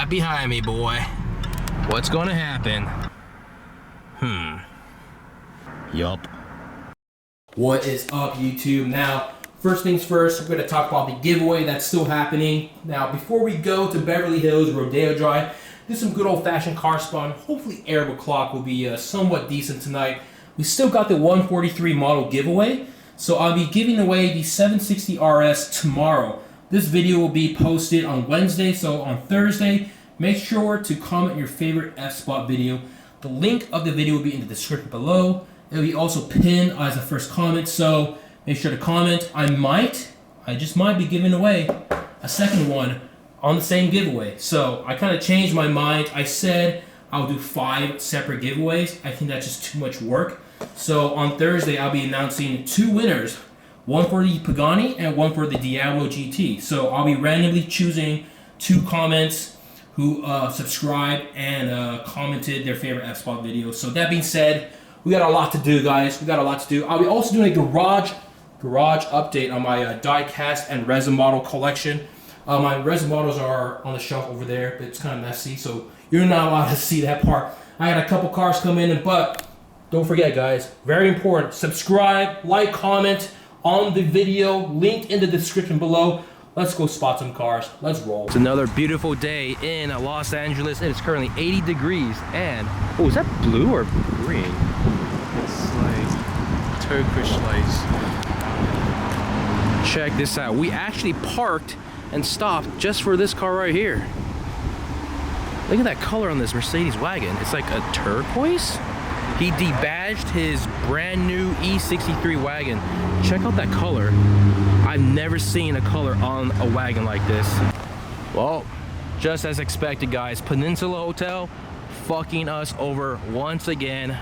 got behind me, boy? What's gonna happen? Yup. What is up, YouTube? Now, first things first, we're gonna talk about the giveaway that's still happening. Now, before we go to Beverly Hills Rodeo Drive, do some good old-fashioned car spun. Hopefully, Arab clock will be somewhat decent tonight. We still got the 143 model giveaway, so I'll be giving away the 760 RS tomorrow. This video will be posted on Wednesday, so on Thursday, make sure to comment your favorite F-spot video. The link of the video will be in the description below. It will be also pinned as a first comment, so make sure to comment. I just might be giving away a second one on the same giveaway. So I kind of changed my mind. I said I'll do 5 separate giveaways. I think that's just too much work. So on Thursday, I'll be announcing 2 winners, one for the Pagani and one for the Diablo GT. So I'll be randomly choosing 2 comments who subscribed and commented their favorite F-spot videos. So that being said, we got a lot to do, guys. We got a lot to do. I'll be also doing a garage update on my die-cast and resin model collection. My resin models are on the shelf over there, but it's kind of messy, so you're not allowed to see that part. I had a couple cars come in, but don't forget, guys, very important, subscribe, like, comment on the video, link in the description below. Let's go spot some cars. Let's roll. It's another beautiful day in Los Angeles. It is currently 80 degrees, and oh, is that blue or green? It's like turquoise lights. Check this out. We actually parked and stopped just for this car right here. Look at that color on this Mercedes wagon. It's like a turquoise. He debadged his brand new E63 wagon. Check out that color. I've never seen a color on a wagon like this. Well, just as expected, guys, Peninsula Hotel fucking us over once again.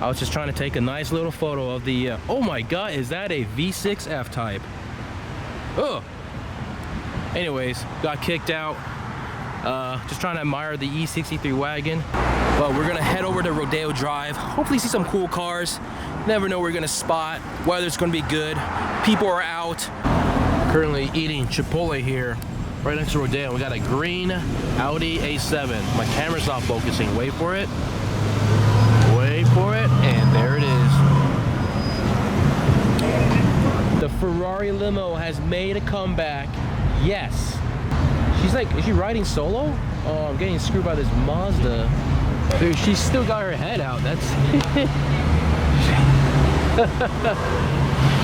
I was just trying to take a nice little photo of the, oh my God, is that a V6 F-Type? Oh. Anyways, got kicked out. Just trying to admire the E63 wagon. But we're gonna head over to Rodeo Drive. Hopefully see some cool cars. Never know where we're gonna spot. Weather's gonna be good. People are out. Currently eating Chipotle here, right next to Rodeo. We got a green Audi A7. My camera's not focusing. Wait for it. Wait for it, and there it is. The Ferrari limo has made a comeback. Yes. She's like, is she riding solo? Oh, I'm getting screwed by this Mazda. Dude, she's still got her head out. That's...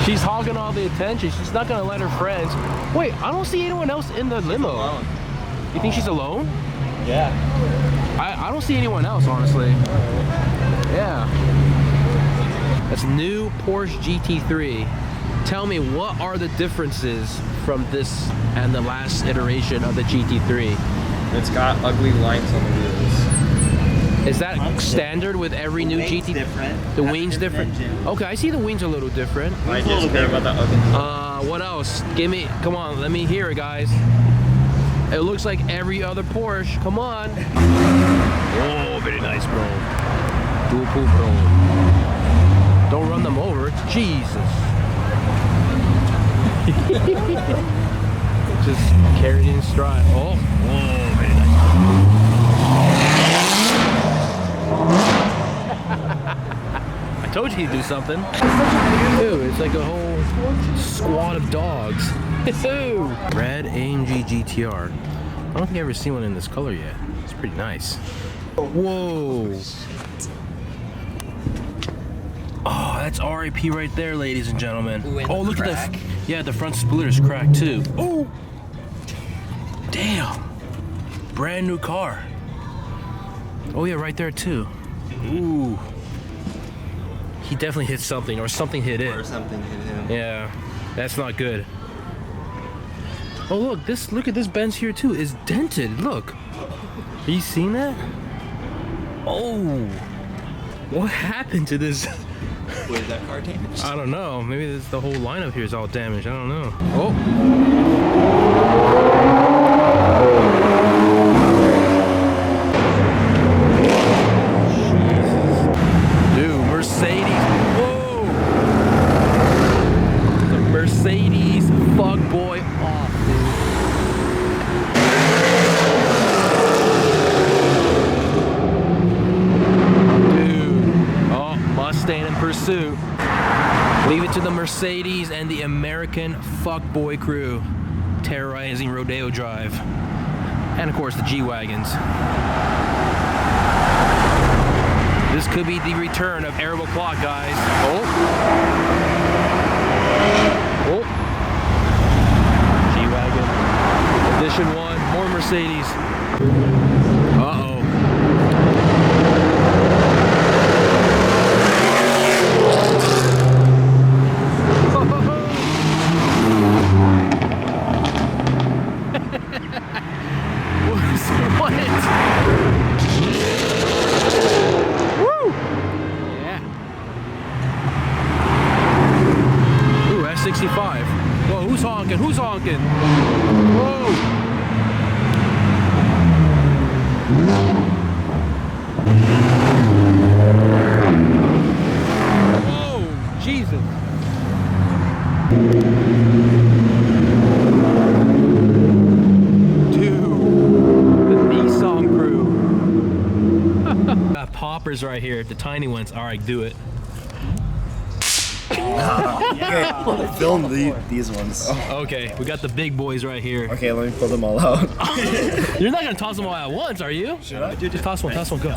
She's hogging all the attention. She's not gonna let her friends. Wait, I don't see anyone else in the limo. Alone. You think she's alone? Yeah. I don't see anyone else, honestly. Yeah. That's new Porsche GT3. Tell me, what are the differences from this and the last iteration of the GT3? It's got ugly lines on the wheels. Is that standard with every new GT? Different. The wings different? Okay, I see the wings a little different. I just care about the ugly. What else? Give me, come on, let me hear it, guys. It looks like every other Porsche. Come on. Oh, very nice, bro. Dual pool, bro. Don't run them over. Jesus. Just carried in stride. Oh, very nice. I told you he'd do something. Ew, it's like a whole squad of dogs. Ew. Red AMG GTR. I don't think I've ever seen one in this color yet. It's pretty nice. Whoa. Oh, that's RAP right there, ladies and gentlemen. Oh, look at the... Yeah, the front splitter's cracked too. Oh! Damn! Brand new car. Oh yeah, right there too. Ooh. He definitely hit something, or something hit it. Or something hit him. Yeah, that's not good. Oh look, look at this Benz here too. It's dented, look. Are you seeing that? Oh! What happened to this? Was that car damaged? I don't know. Maybe the whole lineup here is all damaged. I don't know. Oh! Jesus. Dude, Mercedes. Whoa! The Mercedes fuckboy off, dude. pursuit. Leave it to the Mercedes and the American fuckboy crew terrorizing Rodeo Drive. And of course the G-Wagons. This could be the return of Arab O'Clock, guys. Oh. Oh. G-Wagon. Edition 1. More Mercedes. Uh-oh. What? Woo! Yeah. Ooh, S65. Whoa, who's honking? Who's honking? Whoa! Whoa, Jesus. Poppers right here, the tiny ones. All right, do it. Okay, film these ones. Okay, we got the big boys right here. Okay, let me pull them all out. You're not gonna toss them all at once, are you? Should I? Just toss one, go. Go.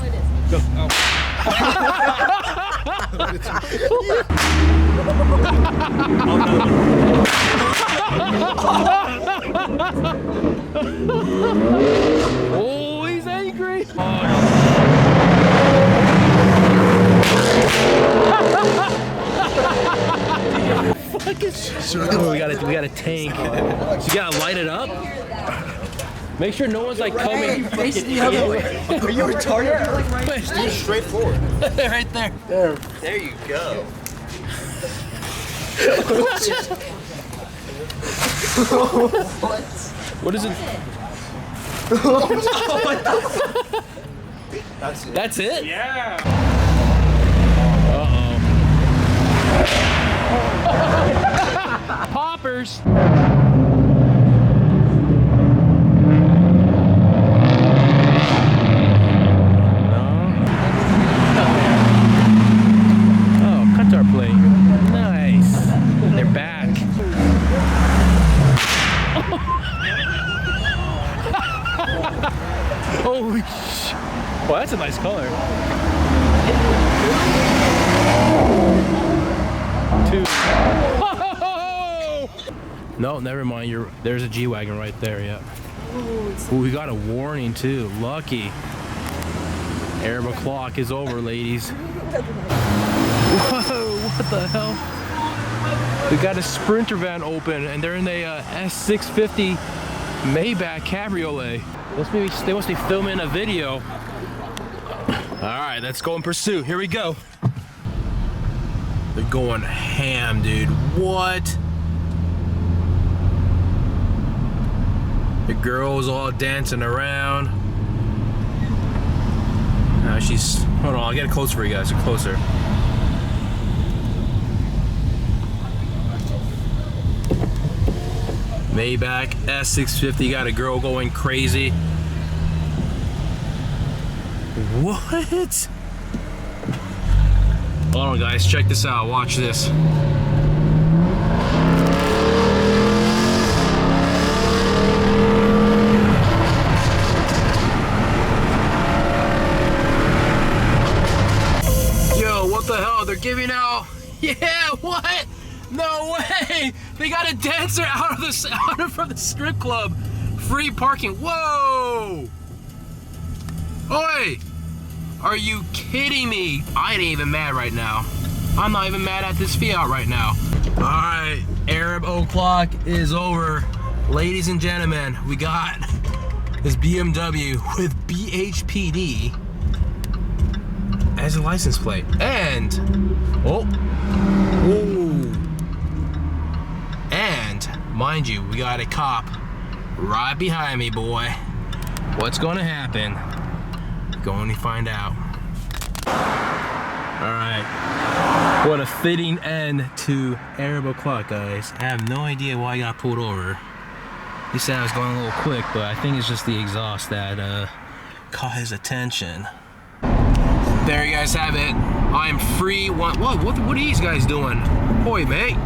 Oh, he's angry. Oh, we got a tank. So you gotta light it up. Make sure no one's like coming. Face the other way. Are you retarded? Dude, straight forward. Right there. There you go. What is it? That's it? Yeah. Uh-oh. Poppers. Oh, Qatar plate. Nice. They're back. Holy sh! Well, that's a nice color. Two. No, never mind. There's a G-Wagon right there. Yeah. Ooh, we got a warning too. Lucky. Arab O'Clock is over, ladies. Whoa! What the hell? We got a Sprinter van open, and they're in a S650 Maybach Cabriolet. They must be filming a video. All right, let's go in pursuit. Here we go. They're going ham, dude. What? The girl's all dancing around. Now she's, hold on, I'll get it closer for you guys, closer. Maybach S650, got a girl going crazy. What? Hold on guys, check this out, watch this. Yo, what the hell, they're giving out, yeah, what? No way! They got a dancer out from the strip club. Free parking. Whoa! Oi! Are you kidding me? I ain't even mad right now. I'm not even mad at this Fiat right now. Alright, Arab O'Clock is over. Ladies and gentlemen, we got this BMW with BHPD as a license plate. And, oh, and mind you, we got a cop right behind me, boy. What's gonna happen? Going to find out. All right, what a fitting end to Arab O'Clock, guys. I have no idea why I got pulled over. He said I was going a little quick, but I think it's just the exhaust that caught his attention. There you guys have it. I am free. What are these guys doing? Boy, mate.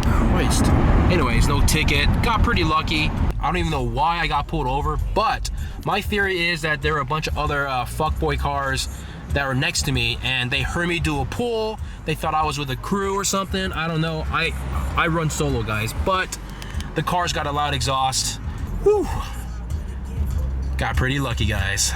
Christ. Anyways, no ticket. Got pretty lucky. I don't even know why I got pulled over, but my theory is that there were a bunch of other fuckboy cars that were next to me, and they heard me do a pull. They thought I was with a crew or something. I don't know. I run solo, guys, but the car's got a loud exhaust. Whew. Got pretty lucky, guys.